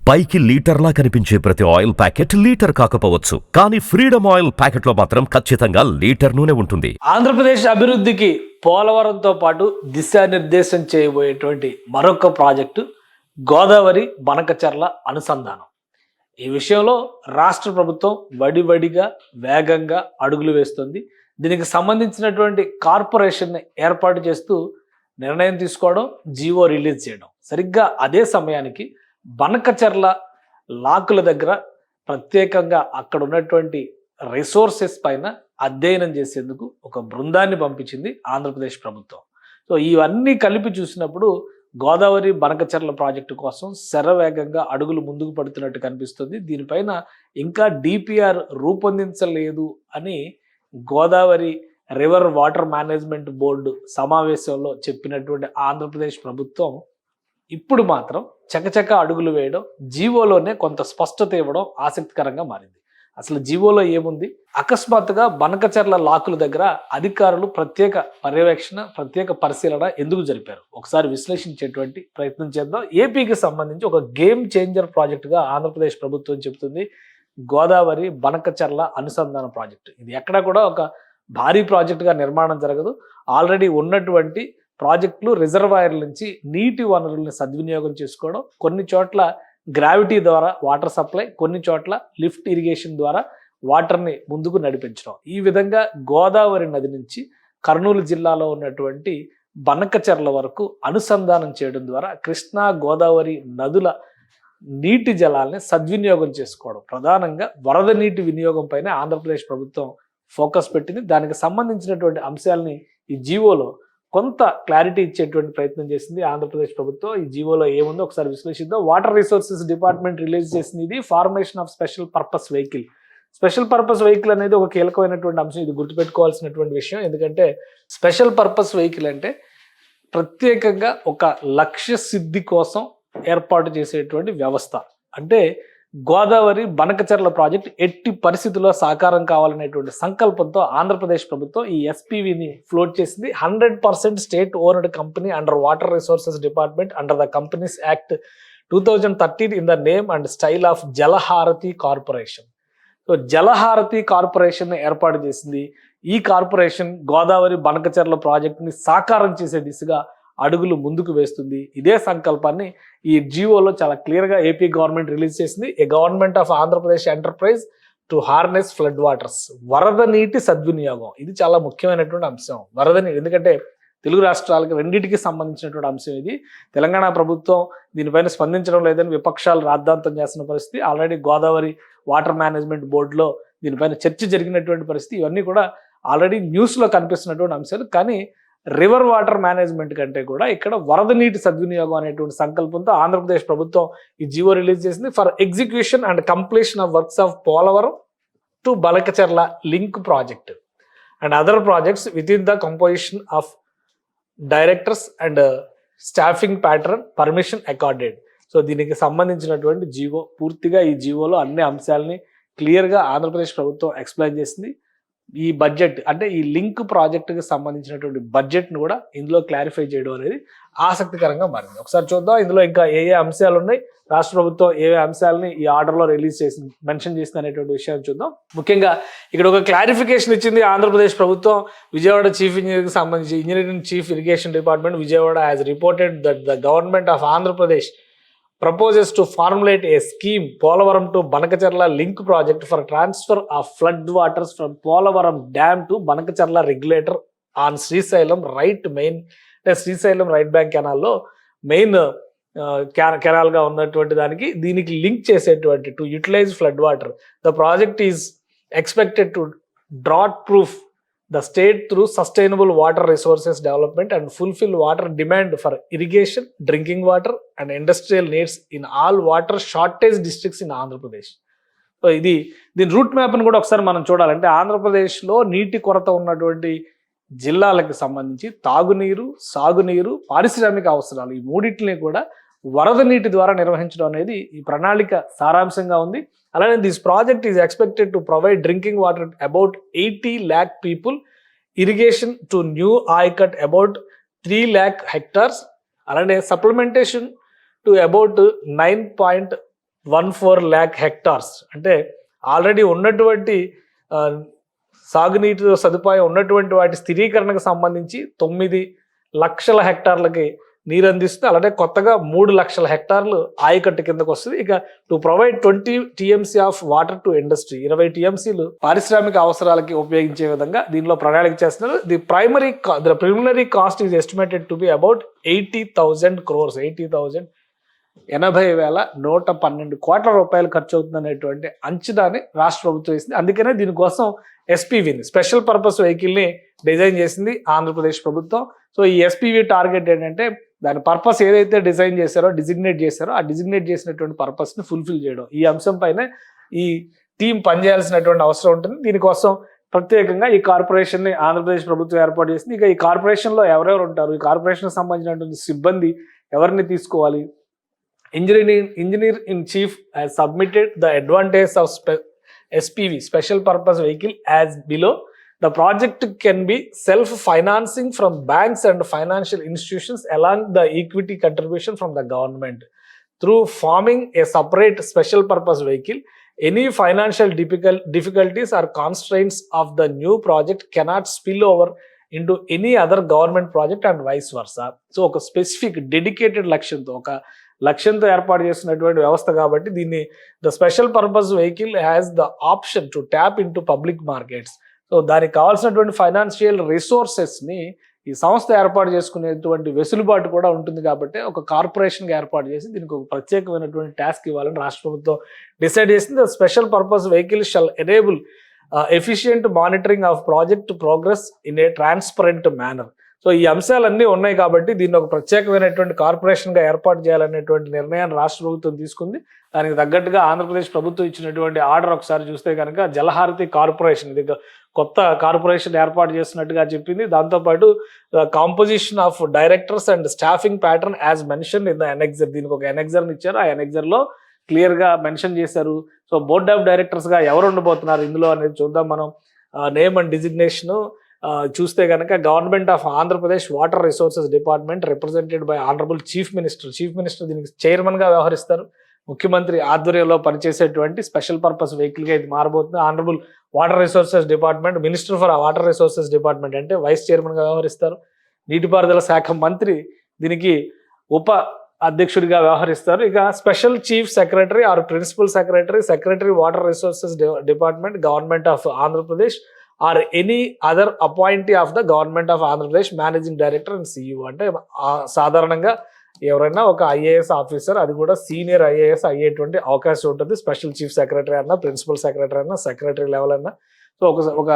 పైకి లీటర్లా కనిపించే ప్రతి ఆయిల్ ప్యాకెట్ లీటర్ కాకపోవచ్చు, కానీ ఫ్రీడమ్ ఆయిల్ ప్యాకెట్లో మాత్రం ఖచ్చితంగా లీటర్ నూనె ఉంటుంది. ఆంధ్రప్రదేశ్ అభివృద్ధికి పోలవరంతో పాటు దిశానిర్దేశం చేయబోయేటువంటి మరొక ప్రాజెక్టు గోదావరి బనకచెర్ల అనుసంధానం. ఈ విషయంలో రాష్ట్ర ప్రభుత్వం వడివడిగా వేగంగా అడుగులు వేస్తుంది. దీనికి సంబంధించినటువంటి కార్పొరేషన్ని ఏర్పాటు చేస్తూ నిర్ణయం తీసుకోవడం, జీవో రిలీజ్ చేయడం. సరిగ్గా అదే సమయానికి బనకచెర్ల లాకుల దగ్గర ప్రత్యేకంగా అక్కడ ఉన్నటువంటి రిసోర్సెస్ పైన అధ్యయనం చేసేందుకు ఒక బృందాన్ని పంపించింది ఆంధ్రప్రదేశ్ ప్రభుత్వం. సో ఇవన్నీ కలిపి చూసినప్పుడు గోదావరి బనకచెర్ల ప్రాజెక్టు కోసం శరవేగంగా అడుగులు ముందుకు పడుతున్నట్టు కనిపిస్తుంది. దీనిపైన ఇంకా డిపిఆర్ రూపొందించలేదు అని Godavari river water management board సమావేశంలో చెప్పినటువంటి ఆంధ్రప్రదేశ్ ప్రభుత్వం ఇప్పుడు మాత్రం చకచక అడుగులు వేయడం, జీవోలోనే కొంత స్పష్టత ఇవ్వడం ఆసక్తికరంగా మారింది. అసలు జీవోలో ఏముంది? అకస్మాత్తుగా బనకచెర్ల లాకుల దగ్గర అధికారులు ప్రత్యేక పర్యవేక్షణ, ప్రత్యేక పరిశీలన ఎందుకు జరిపారు? ఒకసారి విశ్లేషించేటువంటి ప్రయత్నం చేద్దాం. ఏపీకి సంబంధించి ఒక గేమ్ చేంజర్ ప్రాజెక్టుగా ఆంధ్రప్రదేశ్ ప్రభుత్వం చెబుతుంది గోదావరి బనకచెర్ల అనుసంధాన ప్రాజెక్టు. ఇది ఎక్కడ కూడా ఒక భారీ ప్రాజెక్టుగా నిర్మాణం జరగదు. ఆల్రెడీ ఉన్నటువంటి ప్రాజెక్టులు, రిజర్వాయర్ల నుంచి నీటి వనరుల్ని సద్వినియోగం చేసుకోవడం, కొన్ని చోట్ల గ్రావిటీ ద్వారా వాటర్ సప్లై, కొన్ని చోట్ల లిఫ్ట్ ఇరిగేషన్ ద్వారా వాటర్ని ముందుకు నడిపించడం. ఈ విధంగా గోదావరి నది నుంచి కర్నూలు జిల్లాలో ఉన్నటువంటి బనకచెర్ల వరకు అనుసంధానం చేయడం ద్వారా కృష్ణా గోదావరి నదుల నీటి జలాల్ని సద్వినియోగం చేసుకోవడం, ప్రధానంగా వరద నీటి వినియోగం పైన ఆంధ్రప్రదేశ్ ప్రభుత్వం ఫోకస్ పెట్టింది. దానికి సంబంధించినటువంటి అంశాలని ఈ జీవోలో కొంత క్లారిటీ ఇచ్చేటువంటి ప్రయత్నం చేసింది ఆంధ్రప్రదేశ్ ప్రభుత్వం. ఈ జీవోలో ఏముందో ఒకసారి విశ్లేషిద్దాం. వాటర్ రిసోర్సెస్ డిపార్ట్మెంట్ రిలీజ్ చేసింది ఇది formation of special purpose vehicle. Special purpose vehicle అనేది ఒక కీలకమైనటువంటి అంశం. ఇది గుర్తుపెట్టుకోవాల్సినటువంటి విషయం. ఎందుకంటే స్పెషల్ పర్పస్ వెహికల్ అంటే ప్రత్యేకంగా ఒక లక్ష్య సిద్ధి కోసం ఏర్పాటు చేసేటువంటి వ్యవస్థ. అంటే గోదావరి బనకచెర్ల ప్రాజెక్ట్ ఎట్టి పరిస్థితుల్లో సాకారం కావాలనేటువంటి సంకల్పంతో ఆంధ్రప్రదేశ్ ప్రభుత్వం ఈ ఎస్పీవీని ఫ్లోట్ చేసింది. 100% state owned company under water resources department under the companies act 2013 in the name and style of Jalaharathi corporation. So Jalaharathi corporation ఏర్పాటు చేసింది. ఈ కార్పొరేషన్ గోదావరి బనకచెర్ల ప్రాజెక్టుని సాకారం చేసే దిశగా అడుగులు ముందుకు వేస్తుంది. ఇదే సంకల్పాన్ని ఈ జీవోలో చాలా క్లియర్గా ఏపీ గవర్నమెంట్ రిలీజ్ చేసింది. A government of Andhra Pradesh enterprise to harness flood waters. వరద నీటి సద్వినియోగం, ఇది చాలా ముఖ్యమైనటువంటి అంశం. వరద నీటి, ఎందుకంటే తెలుగు రాష్ట్రాలకు రెండింటికి సంబంధించినటువంటి అంశం ఇది. తెలంగాణ ప్రభుత్వం దీనిపైన స్పందించడం లేదని విపక్షాలు రాద్ధాంతం చేస్తున్న పరిస్థితి. ఆల్రెడీ గోదావరి వాటర్ మేనేజ్మెంట్ బోర్డులో దీనిపైన చర్చ జరిగినటువంటి పరిస్థితి. ఇవన్నీ కూడా ఆల్రెడీ న్యూస్లో కనిపిస్తున్నటువంటి అంశాలు. కానీ రివర్ వాటర్ మేనేజ్మెంట్ కంటే కూడా ఇక్కడ వరద నీటి సద్వినియోగం అనేటువంటి సంకల్పంతో ఆంధ్రప్రదేశ్ ప్రభుత్వం ఈ జీవో రిలీజ్ చేసింది. For execution and completion of works of Polavaram to Banakacherla link project and other projects with in the composition of directors and staffing pattern permission accorded. So దీనికి సంబంధించినటువంటి జీవో, పూర్తిగా ఈ జీవోలో అన్ని అంశాలని క్లియర్గా ఆంధ్రప్రదేశ్ ప్రభుత్వం ఎక్స్ప్లెయిన్ చేసింది. ఈ బడ్జెట్ అంటే ఈ లింక్ ప్రాజెక్టుకి సంబంధించినటువంటి బడ్జెట్ను కూడా ఇందులో క్లారిఫై చేయడం అనేది ఆసక్తికరంగా మారింది. ఒకసారి చూద్దాం ఇందులో ఇంకా ఏ అంశాలు ఉన్నాయి, రాష్ట్ర ప్రభుత్వం ఏ అంశాలని ఈ ఆర్డర్లో రిలీజ్ చేసి మెన్షన్ చేసింది అనేటువంటి విషయాన్ని చూద్దాం. ముఖ్యంగా ఇక్కడ ఒక క్లారిఫికేషన్ ఇచ్చింది ఆంధ్రప్రదేశ్ ప్రభుత్వం. విజయవాడ చీఫ్ ఇంజనీర్కి సంబంధించి engineering chief irrigation department Vijayawada has reported that the government of Andhra Pradesh proposes to formulate a scheme Polavaram to Banakacherla link project for transfer of flood waters from Polavaram dam to Banakacherla regulator on Srisailam Srisailam right bank canal lo main canal ga unnatuvanti daniki deeniki link chesetuvanti to utilize flood water. The project is expected to drought proof the state through sustainable water resources development and fulfill water demand for irrigation, drinking water and industrial needs in all water shortage districts in Andhra Pradesh. So దీని route మ్యాప్ను కూడా ఒకసారి మనం చూడాలంటే ఆంధ్రప్రదేశ్లో నీటి కొరత ఉన్నటువంటి జిల్లాలకు సంబంధించి తాగునీరు, సాగునీరు, పారిశ్రామిక అవసరాలు ఈ మూడింటిని కూడా వరద నీటి ద్వారా నిర్వహించడం అనేది ఈ ప్రణాళిక సారాంశంగా ఉంది. అలానే this project is expected to provide drinking water about 80 lakh people, irrigation to new ayacut about 3 lakh hectares, అలానే supplementation to about 14 lakh hectares అంటే ఆల్రెడీ ఉన్నటువంటి సాగునీటి సదుపాయం ఉన్నటువంటి వాటి స్థిరీకరణకు సంబంధించి 9 లక్షల హెక్టార్లకి నీరు అందిస్తుంది. అలాగే కొత్తగా 3 లక్షల హెక్టార్లు ఆయకట్టు కిందకు వస్తుంది. ఇక to provide 20 TMC of water to industry, 20 టీఎంసీలు పారిశ్రామిక అవసరాలకి ఉపయోగించే విధంగా దీనిలో ప్రణాళిక చేస్తున్నారు. The preliminary cost is estimated to be about 80,000 crores, 80,112 కోట్ల రూపాయలు ఖర్చు అవుతుందనేటువంటి అంచనాని రాష్ట్ర ప్రభుత్వం ఇస్తుంది. అందుకనే దీనికోసం ఎస్పీవీని, స్పెషల్ పర్పస్ వెహికల్ని డిజైన్ చేసింది ఆంధ్రప్రదేశ్ ప్రభుత్వం. సో ఈ ఎస్పీవీ టార్గెట్ ఏంటంటే దాని పర్పస్ ఏదైతే డిజైన్ చేశారో, డిజిగ్నేట్ చేశారో, ఆ డిజిగ్నేట్ చేసినటువంటి పర్పస్ని ఫుల్ఫిల్ చేయడం. ఈ అంశం పైన ఈ టీం పనిచేయాల్సినటువంటి అవసరం ఉంటుంది. దీనికోసం ప్రత్యేకంగా ఈ కార్పొరేషన్ని ఆంధ్రప్రదేశ్ ప్రభుత్వం ఏర్పాటు చేసింది. ఇక ఈ కార్పొరేషన్లో ఎవరెవరు ఉంటారు, ఈ కార్పొరేషన్కి సంబంధించినటువంటి సిబ్బంది ఎవరిని తీసుకోవాలి? Engineer in chief has submitted the advantage of SPV, special purpose vehicle, as below. The project can be self-financing from banks and financial institutions along the equity contribution from the government. Through forming a separate special purpose vehicle, any financial difficulties or constraints of the new project cannot spill over into any other government project and vice versa. So ఒక specific dedicated లక్ష్యంతో ఏర్పాటు చేస్తున్నటువంటి వ్యవస్థ కాబట్టి దీన్ని the special purpose vehicle has the option to tap in to public markets. So దానికి కావాల్సినటువంటి financial రిసోర్సెస్ని ఈ సంస్థ ఏర్పాటు చేసుకునేటువంటి వెసులుబాటు కూడా ఉంటుంది. కాబట్టి ఒక కార్పొరేషన్గా ఏర్పాటు చేసి దీనికి ఒక ప్రత్యేకమైనటువంటి టాస్క్ ఇవ్వాలని రాష్ట్ర ప్రభుత్వం డిసైడ్ చేసింది. The special purpose vehicle shall enable efficient monitoring of project progress in a transparent manner. So ఈ అంశాలన్నీ ఉన్నాయి కాబట్టి దీన్ని ఒక ప్రత్యేకమైనటువంటి కార్పొరేషన్గా ఏర్పాటు చేయాలనేటువంటి నిర్ణయాన్ని రాష్ట్ర ప్రభుత్వం తీసుకుంది. దానికి తగ్గట్టుగా ఆంధ్రప్రదేశ్ ప్రభుత్వం ఇచ్చినటువంటి ఆర్డర్ ఒకసారి చూస్తే కనుక జలహారతి కార్పొరేషన్, ఇది కొత్త కార్పొరేషన్ ఏర్పాటు చేస్తున్నట్టుగా చెప్పింది. దాంతోపాటు composition of directors and staffing pattern as mention in the annexure, దీనికి ఒక ఎనెక్సర్ని ఇచ్చారు. ఆ ఎనెక్సర్లో క్లియర్గా మెన్షన్ చేశారు. సో బోర్డ్ ఆఫ్ డైరెక్టర్స్గా ఎవరు ఉండబోతున్నారు ఇందులో అనేది చూద్దాం మనం. నేమ్ అండ్ డిజిగ్నేషను చూస్తే కనుక government of Andhra Pradesh water resources department represented by honourable chief minister దీనికి చైర్మన్గా వ్యవహరిస్తారు. ముఖ్యమంత్రి ఆధ్వర్యంలో పనిచేసేటువంటి స్పెషల్ పర్పస్ వెహికల్గా ఇది మారబోతుంది. Honourable water resources department, minister for water resources department అంటే వైస్ చైర్మన్గా వ్యవహరిస్తారు. నీటిపారుదల శాఖ మంత్రి దీనికి ఉప అధ్యక్షుడిగా వ్యవహరిస్తారు. ఇక special chief secretary or principal secretary water resources department, government of Andhra Pradesh or any other appointee of the government of Andhra Pradesh, managing director and CEO. అంటే సాధారణంగా ఎవరైనా ఒక ఐఏఎస్ ఆఫీసర్, అది కూడా సీనియర్ ఐఏఎస్ అయ్యేటువంటి అవకాశం ఉంటుంది. స్పెషల్ చీఫ్ సెక్రటరీ అన్నా, ప్రిన్సిపల్ సెక్రటరీ అన్నా, సెక్రటరీ లెవెల్ అన్నా. సో ఒక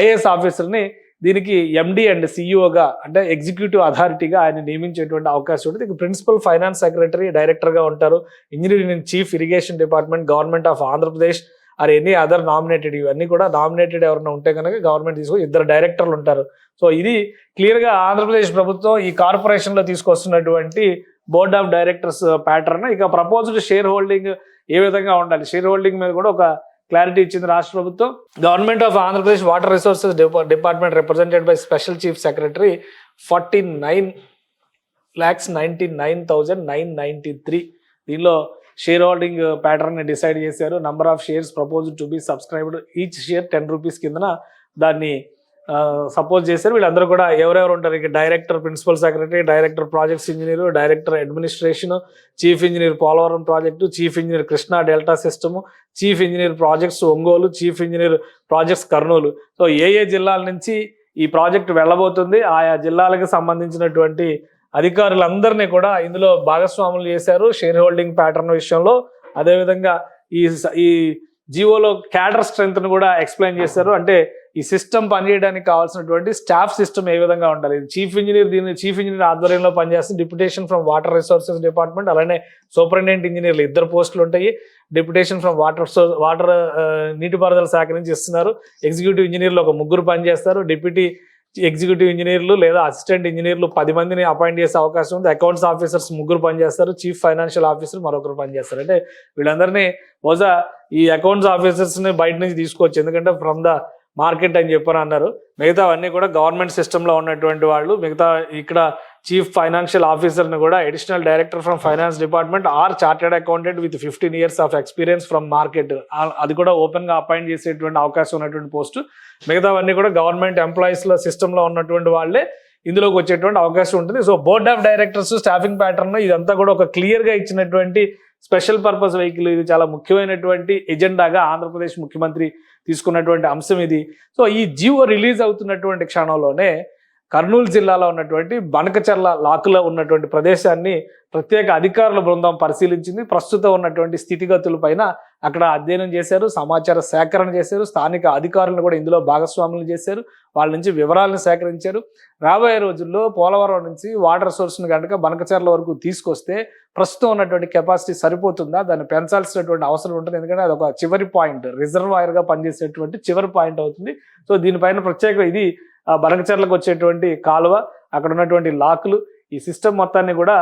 ఐఏఎస్ ఆఫీసర్ని దీనికి ఎండి అండ్ సిఇఓగా అంటే ఎగ్జిక్యూటివ్ అథారిటీగా ఆయన నియమించేటువంటి అవకాశం ఉంటుంది. ఇక ప్రిన్సిపల్ ఫైనాన్స్ సెక్రటరీ డైరెక్టర్గా ఉంటారు. Engineering and chief irrigation department, government of Andhra Pradesh or any other nominated. ఇవన్నీ కూడా నామినేటెడ్ ఎవరైనా ఉంటే కనుక గవర్నమెంట్ తీసుకొని 2 డైరెక్టర్లు ఉంటారు. సో ఇది క్లియర్గా ఆంధ్రప్రదేశ్ ప్రభుత్వం ఈ కార్పొరేషన్లో తీసుకొస్తున్నటువంటి బోర్డ్ ఆఫ్ డైరెక్టర్స్ ప్యాటర్న్. ఇక ప్రపోజ్డ్ షేర్ హోల్డింగ్ ఏ విధంగా ఉండాలి, షేర్ హోల్డింగ్ మీద కూడా ఒక క్లారిటీ ఇచ్చింది రాష్ట్ర ప్రభుత్వం. Government of Andhra Pradesh water resources department represented by special chief secretary 49,99,993. దీనిలో షేర్ హోల్డింగ్ ప్యాటర్న్ డిసైడ్ చేశారు. Number of shares proposed to be subscribed, each share 10 rupees కిందన దాన్ని సపోజ్ చేశారు. వీళ్ళందరూ కూడా ఎవరెవరు ఉంటారు, ఇక director principal secretary, director projects engineer, director administration, chief engineer Polavaram project, chief engineer Krishna delta system, chief engineer projects Ongole, chief engineer projects Kurnool. So ఏ జిల్లాల నుంచి ఈ ప్రాజెక్టు వెళ్ళబోతుంది, ఆయా జిల్లాలకు సంబంధించినటువంటి అధికారులందరినీ కూడా ఇందులో భాగస్వాములు చేశారు షేర్ హోల్డింగ్ ప్యాటర్న్ విషయంలో. అదేవిధంగా ఈ జియోలో క్యాడర్ స్ట్రెంగ్త్ను కూడా ఎక్స్ప్లెయిన్ చేశారు. అంటే ఈ సిస్టమ్ పనిచేయడానికి కావాల్సినటువంటి స్టాఫ్ సిస్టమ్ ఏ విధంగా ఉండాలి. చీఫ్ ఇంజనీర్ ఆధ్వర్యంలో పనిచేస్తుంది. Deputation from water resources department, అలానే సూపరింటెండెంట్ ఇంజనీర్లు 2 పోస్టులు ఉంటాయి. డిప్యుటేషన్ ఫ్రమ్ వాటర్ నీటిపారుదల శాఖ నుంచి ఇస్తున్నారు. ఎగ్జిక్యూటివ్ ఇంజనీర్లు ఒక 3 పనిచేస్తారు. డిప్యూటీ ఎగ్జిక్యూటివ్ ఇంజనీర్లు లేదా అసిస్టెంట్ ఇంజనీర్లు 10 మందిని అపాయింట్ చేసే అవకాశం ఉంది. అకౌంట్స్ ఆఫీసర్స్ 3 పనిచేస్తారు. చీఫ్ ఫైనాన్షియల్ ఆఫీసర్ మరొకరు పనిచేస్తారు. అంటే వీళ్ళందరినీ బహుశా ఈ అకౌంట్స్ ఆఫీసర్స్ని బయట నుంచి తీసుకోవచ్చు, ఎందుకంటే ఫ్రమ్ ద మార్కెట్ అని చెప్పని అన్నారు. మిగతా అవన్నీ కూడా గవర్నమెంట్ సిస్టంలో ఉన్నటువంటి వాళ్ళు. మిగతా ఇక్కడ చీఫ్ ఫైనాన్షియల్ ఆఫీసర్ని కూడా additional director from finance department or chartered accountant with 15 years of experience from market, అది కూడా ఓపెన్గా అపాయింట్ చేసేటువంటి అవకాశం ఉన్నటువంటి పోస్టు. మిగతావన్నీ కూడా గవర్నమెంట్ ఎంప్లాయీస్లో సిస్టంలో ఉన్నటువంటి వాళ్ళే ఇందులోకి వచ్చేటువంటి అవకాశం ఉంటుంది. So board of directors, staffing pattern ఇదంతా కూడా ఒక క్లియర్గా ఇచ్చినటువంటి స్పెషల్ పర్పస్ వెహికల్. ఇది చాలా ముఖ్యమైనటువంటి ఎజెండాగా ఆంధ్రప్రదేశ్ ముఖ్యమంత్రి తీసుకున్నటువంటి అంశం ఇది. సో ఈ జీవో రిలీజ్ అవుతున్నటువంటి క్షణంలోనే కర్నూలు జిల్లాలో ఉన్నటువంటి బనకచర్ల లాకులో ఉన్నటువంటి ప్రదేశాన్ని ప్రత్యేక అధికారుల బృందం పరిశీలించింది. ప్రస్తుతం ఉన్నటువంటి స్థితిగతులపైన అక్కడ అధ్యయనం చేశారు, సమాచార సేకరణ చేశారు, స్థానిక అధికారులను కూడా ఇందులో భాగస్వాములు చేశారు, వాళ్ళ నుంచి వివరాలను సేకరించారు. రాబోయే రోజుల్లో పోలవరం నుంచి వాటర్ సోర్స్ని కనుక బనకచర్ల వరకు తీసుకొస్తే ప్రస్తుతం ఉన్నటువంటి కెపాసిటీ సరిపోతుందా, దాన్ని పెంచాల్సినటువంటి అవసరం ఉంటుంది. ఎందుకంటే అది ఒక చివరి పాయింట్, రిజర్వాయర్గా పనిచేసేటువంటి చివరి పాయింట్ అవుతుంది. సో దీనిపైన ప్రత్యేక ఇది బనకచర్లకు వచ్చేటువంటి కాలువ, అక్కడ ఉన్నటువంటి లాకులు, ఈ సిస్టమ్ మొత్తాన్ని కూడా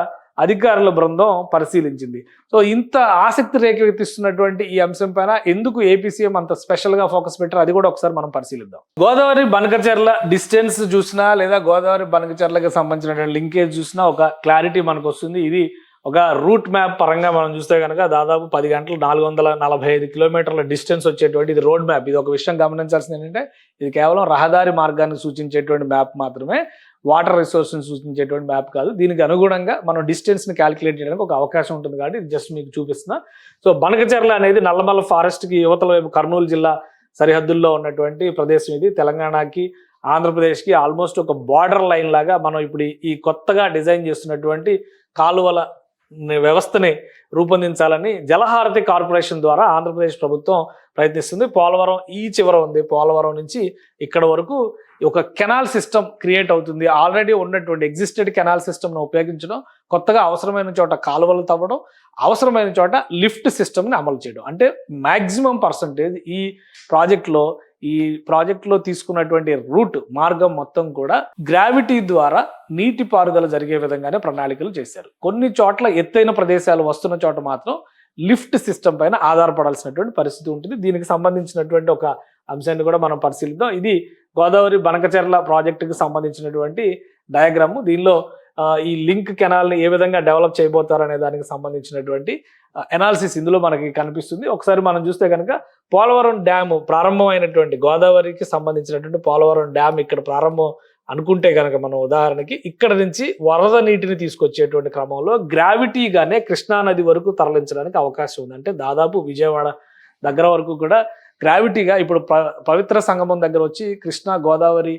అధికారుల బృందం పరిశీలించింది. సో ఇంత ఆసక్తి రేకెత్తిస్తున్నటువంటి ఈ అంశం పైన ఎందుకు ఏపీ సీఎం అంత స్పెషల్గా ఫోకస్ పెట్టారు, అది కూడా ఒకసారి మనం పరిశీలిద్దాం. గోదావరి బనకచర్ల డిస్టెన్స్ చూసినా లేదా గోదావరి బనకచర్లకు సంబంధించినటువంటి లింకేజ్ చూసినా ఒక క్లారిటీ మనకు వస్తుంది. ఇది ఒక రూట్ మ్యాప్ పరంగా మనం చూస్తే కనుక దాదాపు 10 గంటలు 445 కిలోమీటర్ల డిస్టెన్స్ వచ్చేటువంటి ఇది రోడ్ మ్యాప్. ఇది ఒక విషయం గమనించాల్సింది ఏంటంటే ఇది కేవలం రహదారి మార్గాన్ని సూచించేటువంటి మ్యాప్ మాత్రమే, వాటర్ రిసోర్స్ని సూచించేటువంటి మ్యాప్ కాదు. దీనికి అనుగుణంగా మనం డిస్టెన్స్ని క్యాలిక్యులేట్ చేయడానికి ఒక అవకాశం ఉంటుంది కాబట్టి ఇది జస్ట్ మీకు చూపిస్తున్నా. సో బనకచర్ల అనేది నల్లమల్ల ఫారెస్ట్కి యువతల వైపు కర్నూలు జిల్లా సరిహద్దుల్లో ఉన్నటువంటి ప్రదేశం. ఇది తెలంగాణకి ఆంధ్రప్రదేశ్కి ఆల్మోస్ట్ ఒక బార్డర్ లైన్ లాగా మనం ఇప్పుడు ఈ కొత్తగా డిజైన్ చేస్తున్నటువంటి కాలువల వ్యవస్థని రూపొందించాలని జలహారతి కార్పొరేషన్ ద్వారా ఆంధ్రప్రదేశ్ ప్రభుత్వం ప్రయత్నిస్తుంది. పోలవరం ఈ చివర ఉంది, పోలవరం నుంచి ఇక్కడ వరకు ఒక కెనాల్ సిస్టమ్ క్రియేట్ అవుతుంది. ఆల్రెడీ ఉన్నటువంటి ఎగ్జిస్టెడ్ కెనాల్ సిస్టమ్ను ఉపయోగించడం, కొత్తగా అవసరమైన చోట కాలువలు తవ్వడం, అవసరమైన చోట లిఫ్ట్ సిస్టమ్ని అమలు చేయడం. అంటే మ్యాక్సిమం పర్సంటేజ్ ఈ ప్రాజెక్ట్లో తీసుకున్నటువంటి రూట్ మార్గం మొత్తం కూడా గ్రావిటీ ద్వారా నీటిపారుదల జరిగే విధంగానే ప్రణాళికలు చేశారు. కొన్ని చోట్ల ఎత్తైన ప్రదేశాలు వస్తున్న చోట మాత్రం లిఫ్ట్ సిస్టమ్ పైన ఆధారపడాల్సినటువంటి పరిస్థితి ఉంటుంది. దీనికి సంబంధించినటువంటి ఒక అంశాన్ని కూడా మనం పరిశీలిద్దాం. ఇది గోదావరి బనకచర్ల ప్రాజెక్టుకి సంబంధించినటువంటి డయాగ్రాము. దీనిలో ఈ లింక్ కెనాల్ని ఏ విధంగా డెవలప్ చేయబోతారు అనే దానికి సంబంధించినటువంటి ఎనాలిసిస్ ఇందులో మనకి కనిపిస్తుంది. ఒకసారి మనం చూస్తే కనుక పోలవరం డ్యామ్ ప్రారంభమైనటువంటి గోదావరికి సంబంధించినటువంటి పోలవరం డ్యామ్ ఇక్కడ ప్రారంభం అనుకుంటే కనుక మనం ఉదాహరణకి ఇక్కడ నుంచి వరద నీటిని తీసుకొచ్చేటువంటి క్రమంలో గ్రావిటీగానే కృష్ణానది వరకు తరలించడానికి అవకాశం ఉంది. అంటే దాదాపు విజయవాడ దగ్గర వరకు కూడా గ్రావిటీగా ఇప్పుడు పవిత్ర సంగమం దగ్గర వచ్చి కృష్ణా గోదావరి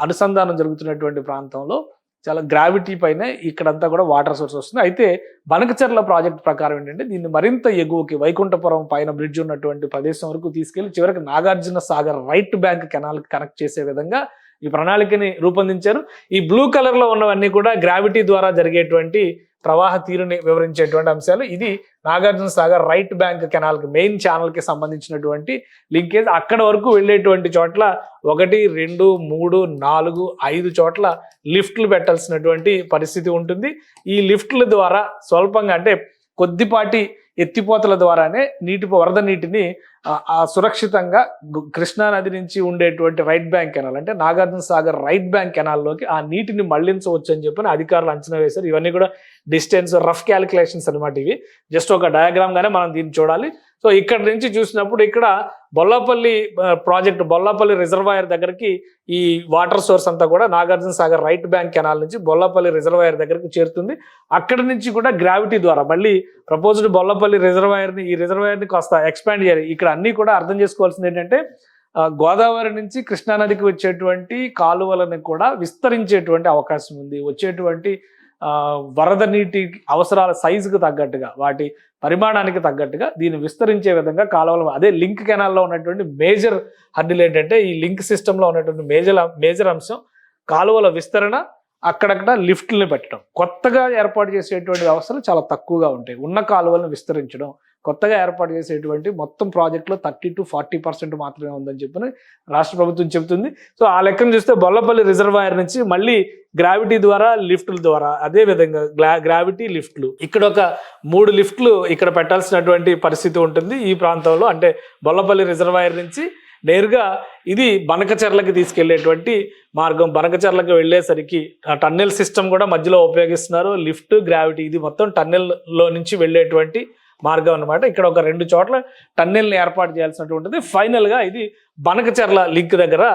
అనుసంధానం జరుగుతున్నటువంటి ప్రాంతంలో చాలా గ్రావిటీ పైన ఇక్కడంతా కూడా వాటర్ సోర్స్ వస్తుంది. అయితే బనకచర్ల ప్రాజెక్ట్ ప్రకారం ఏంటంటే దీన్ని మరింత ఎగువకి వైకుంఠపురం పైన బ్రిడ్జ్ ఉన్నటువంటి ప్రదేశం వరకు తీసుకెళ్లి చివరికి నాగార్జున సాగర్ రైట్ బ్యాంక్ కెనాల్కి కనెక్ట్ చేసే విధంగా ఈ ప్రణాళికని రూపొందించారు. ఈ బ్లూ కలర్లో ఉన్నవన్నీ కూడా గ్రావిటీ ద్వారా జరిగేటువంటి ప్రవాహ తీరుని వివరించేటువంటి అంశాలు. ఇది నాగార్జున సాగర్ రైట్ బ్యాంక్ కెనాల్కి మెయిన్ ఛానల్కి సంబంధించినటువంటి లింకేజ్. అక్కడ వరకు వెళ్ళేటువంటి చోట్ల 1, 2, 3, 4, 5 చోట్ల లిఫ్ట్లు పెట్టాల్సినటువంటి పరిస్థితి ఉంటుంది. ఈ లిఫ్ట్ల ద్వారా స్వల్పంగా అంటే కొద్దిపాటి ఎత్తిపోతల ద్వారానే వరద నీటిని సురక్షితంగా కృష్ణానది నుంచి ఉండేటువంటి రైట్ బ్యాంక్ కెనాల్ అంటే నాగార్జున సాగర్ రైట్ బ్యాంక్ కెనాల్లోకి ఆ నీటిని మళ్లించవచ్చు అని చెప్పి అధికారులు అంచనా వేశారు. ఇవన్నీ కూడా డిస్టెన్స్ రఫ్ క్యాలిక్యులేషన్స్ అనమాట. ఇవి జస్ట్ ఒక డయాగ్రామ్ గానే మనం దీన్ని చూడాలి. సో ఇక్కడ నుంచి చూసినప్పుడు ఇక్కడ బొల్లాపల్లి ప్రాజెక్ట్, బొల్లాపల్లి రిజర్వాయర్ దగ్గరికి ఈ వాటర్ సోర్స్ అంతా కూడా Nagarjuna Sagar right bank canal నుంచి బొల్లాపల్లి రిజర్వాయర్ దగ్గరికి చేరుతుంది. అక్కడి నుంచి కూడా గ్రావిటీ ద్వారా మళ్ళీ ప్రపోజ్డ్ బొల్లాపల్లి ఈ రిజర్వాయర్ని కాస్త ఎక్స్పాండ్ చేయాలి. ఇక్కడ అన్నీ కూడా అర్థం చేసుకోవాల్సింది ఏంటంటే గోదావరి నుంచి కృష్ణానదికి వచ్చేటువంటి కాలువలను కూడా విస్తరించేటువంటి అవకాశం ఉంది. వచ్చేటువంటి వరద నీటి అవసరాల సైజుకు తగ్గట్టుగా, వాటి పరిమాణానికి తగ్గట్టుగా దీన్ని విస్తరించే విధంగా కాలువలు, అదే లింక్ కెనాల్లో ఉన్నటువంటి మేజర్ హర్డిల్ ఏంటంటే ఈ లింక్ సిస్టంలో ఉన్నటువంటి మేజర్ అంశం కాలువల విస్తరణ, అక్కడక్కడ లిఫ్ట్లని పెట్టడం. కొత్తగా ఏర్పాటు చేసేటువంటి వ్యవస్థలు చాలా తక్కువగా ఉంటాయి. ఉన్న కాలువలను విస్తరించడం, కొత్తగా ఏర్పాటు చేసేటువంటి మొత్తం ప్రాజెక్టులో 30 to 40% మాత్రమే ఉందని చెప్పి రాష్ట్ర ప్రభుత్వం చెబుతుంది. సో ఆ లెక్కను చూస్తే బొల్లపల్లి రిజర్వాయర్ నుంచి మళ్ళీ గ్రావిటీ ద్వారా లిఫ్ట్ల ద్వారా, అదే విధంగా గ్రావిటీ లిఫ్ట్లు, ఇక్కడ ఒక 3 లిఫ్ట్లు ఇక్కడ పెట్టాల్సినటువంటి పరిస్థితి ఉంటుంది ఈ ప్రాంతంలో. అంటే బొల్లపల్లి రిజర్వాయర్ నుంచి నేరుగా ఇది బనకచెర్లకి తీసుకెళ్లేటువంటి మార్గం. బనకచెర్లకు వెళ్ళేసరికి ఆ టన్నెల్ సిస్టమ్ కూడా మధ్యలో ఉపయోగిస్తున్నారు. లిఫ్ట్, గ్రావిటీ ఇది మొత్తం టన్నెల్లో నుంచి వెళ్ళేటువంటి మార్గం అన్నమాట. ఇక్కడ ఒక 2 చోట్ల టన్నెల్ని ఏర్పాటు చేయాల్సినటువంటిది. ఫైనల్గా ఇది బనకచెర్ల లింక్ దగ్గర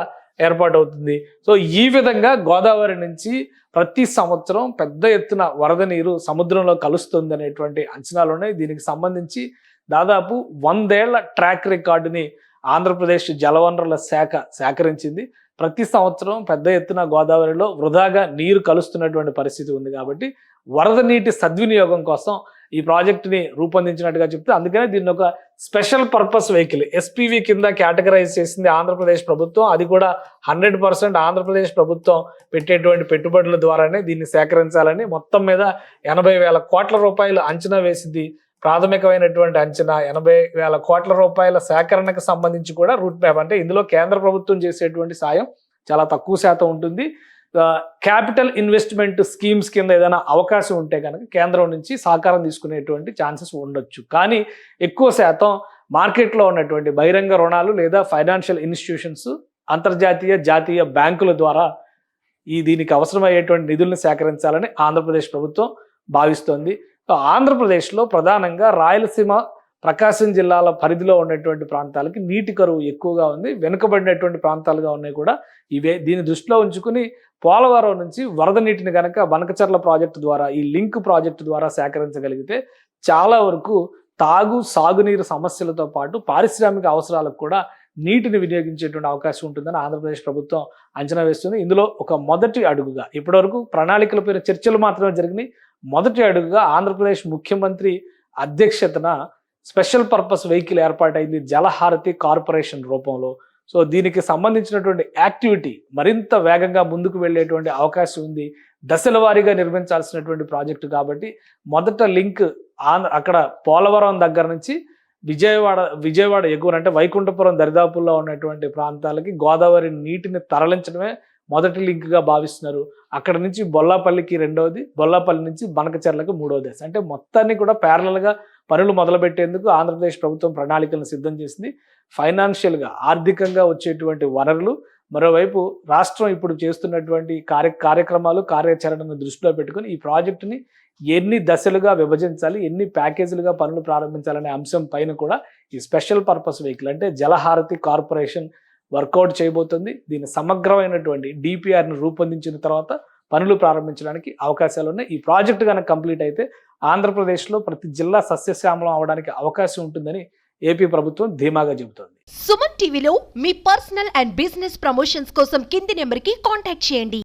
ఏర్పాటు అవుతుంది. సో ఈ విధంగా గోదావరి నుంచి ప్రతి సంవత్సరం పెద్ద ఎత్తున వరద నీరు సముద్రంలో కలుస్తుంది అనేటువంటి అంచనాలు ఉన్నాయి. దీనికి సంబంధించి దాదాపు 100 ఏళ్ల ట్రాక్ రికార్డుని ఆంధ్రప్రదేశ్ జలవనరుల శాఖ సేకరించింది. ప్రతి సంవత్సరం పెద్ద ఎత్తున గోదావరిలో వృధాగా నీరు కలుస్తున్నటువంటి పరిస్థితి ఉంది. కాబట్టి వరద నీటి సద్వినియోగం కోసం ఈ ప్రాజెక్టుని రూపొందించినట్టుగా చెప్తే, అందుకనే దీన్ని ఒక స్పెషల్ పర్పస్ వెహికల్ ఎస్పీవీ కింద కేటగరైజ్ చేసింది ఆంధ్రప్రదేశ్ ప్రభుత్వం. అది కూడా 100% ఆంధ్రప్రదేశ్ ప్రభుత్వం పెట్టేటువంటి పెట్టుబడుల ద్వారానే దీన్ని సేకరించాలని మొత్తం మీద 80,000 కోట్ల రూపాయలు అంచనా వేసింది. ప్రాథమికమైనటువంటి అంచనా 80,000 కోట్ల రూపాయల సేకరణకు సంబంధించి కూడా రూట్ మ్యాప్, అంటే ఇందులో కేంద్ర ప్రభుత్వం చేసేటువంటి సాయం చాలా తక్కువ శాతం ఉంటుంది. క్యాపిటల్ ఇన్వెస్ట్మెంట్ స్కీమ్స్ కింద ఏదైనా అవకాశం ఉంటే కనుక కేంద్రం నుంచి సహకారం తీసుకునేటువంటి ఛాన్సెస్ ఉండొచ్చు. కానీ ఎక్కువ శాతం మార్కెట్లో ఉన్నటువంటి బహిరంగ రుణాలు లేదా ఫైనాన్షియల్ ఇన్స్టిట్యూషన్స్, అంతర్జాతీయ జాతీయ బ్యాంకుల ద్వారా దీనికి అవసరమయ్యేటువంటి నిధులను సేకరించాలని ఆంధ్రప్రదేశ్ ప్రభుత్వం భావిస్తోంది. ఆంధ్రప్రదేశ్లో ప్రధానంగా రాయలసీమ, ప్రకాశం జిల్లాల పరిధిలో ఉన్నటువంటి ప్రాంతాలకి నీటి కరువు ఎక్కువగా ఉంది. వెనుకబడినటువంటి ప్రాంతాలుగా ఉన్నాయి కూడా ఇవే. దీన్ని దృష్టిలో ఉంచుకుని పోలవరం నుంచి వరద నీటిని కనుక బనకచెర్ల ప్రాజెక్టు ద్వారా, ఈ లింక్ ప్రాజెక్టు ద్వారా సేకరించగలిగితే చాలా వరకు సాగునీరు సమస్యలతో పాటు పారిశ్రామిక అవసరాలకు కూడా నీటిని వినియోగించేటువంటి అవకాశం ఉంటుందని ఆంధ్రప్రదేశ్ ప్రభుత్వం అంచనా వేస్తుంది. ఇందులో ఒక మొదటి అడుగుగా, ఇప్పటివరకు ప్రణాళికలపైన చర్చలు మాత్రమే జరిగినాయి. మొదటి అడుగుగా ఆంధ్రప్రదేశ్ ముఖ్యమంత్రి అధ్యక్షతన స్పెషల్ పర్పస్ వెహికల్ ఏర్పాటైంది జలహారతి కార్పొరేషన్ రూపంలో. సో దీనికి సంబంధించినటువంటి యాక్టివిటీ మరింత వేగంగా ముందుకు వెళ్ళేటువంటి అవకాశం ఉంది. దశల వారీగా నిర్మించాల్సినటువంటి ప్రాజెక్టు కాబట్టి మొదట లింక్ అక్కడ పోలవరం దగ్గర నుంచి విజయవాడ ఎగువన, అంటే వైకుంఠపురం దరిదాపుల్లో ఉన్నటువంటి ప్రాంతాలకి గోదావరి నీటిని తరలించడమే మొదటి లింక్గా భావిస్తున్నారు. అక్కడ నుంచి బొల్లాపల్లికి రెండవది, బొల్లాపల్లి నుంచి బనకచెర్లకు మూడవది. అంటే మొత్తాన్ని కూడా ప్యారలల్గా పనులు మొదలుపెట్టేందుకు ఆంధ్రప్రదేశ్ ప్రభుత్వం ప్రణాళికలను సిద్ధం చేసింది. ఫైనాన్షియల్గా, ఆర్థికంగా వచ్చేటువంటి వనరులు, మరోవైపు రాష్ట్రం ఇప్పుడు చేస్తున్నటువంటి కార్యక్రమాలు, కార్యాచరణను దృష్టిలో పెట్టుకుని ఈ ప్రాజెక్టుని ఎన్ని దశలుగా విభజించాలి, ఎన్ని ప్యాకేజీలుగా పనులు ప్రారంభించాలనే అంశం పైన కూడా ఈ స్పెషల్ పర్పస్ వెహికల్ అంటే జలహారతి కార్పొరేషన్ వర్కౌట్ చేయబోతుంది. దీని సమగ్రమైనటువంటి డిపిఆర్ను రూపొందించిన తర్వాత పనులు ప్రారంభించడానికి అవకాశాలు ఉన్నాయి. ఈ ప్రాజెక్టు కనుక కంప్లీట్ అయితే ఆంధ్రప్రదేశ్లో ప్రతి జిల్లా సస్యశ్యామలం అవడానికి అవకాశం ఉంటుందని ఏపీ ప్రభుత్వం ధీమాగా చెబుతోంది. సుమన్ టీవీలో మీ పర్సనల్ అండ్ బిజినెస్ ప్రమోషన్స్ కోసం కింది నెంబర్కి కాంటాక్ట్ చేయండి.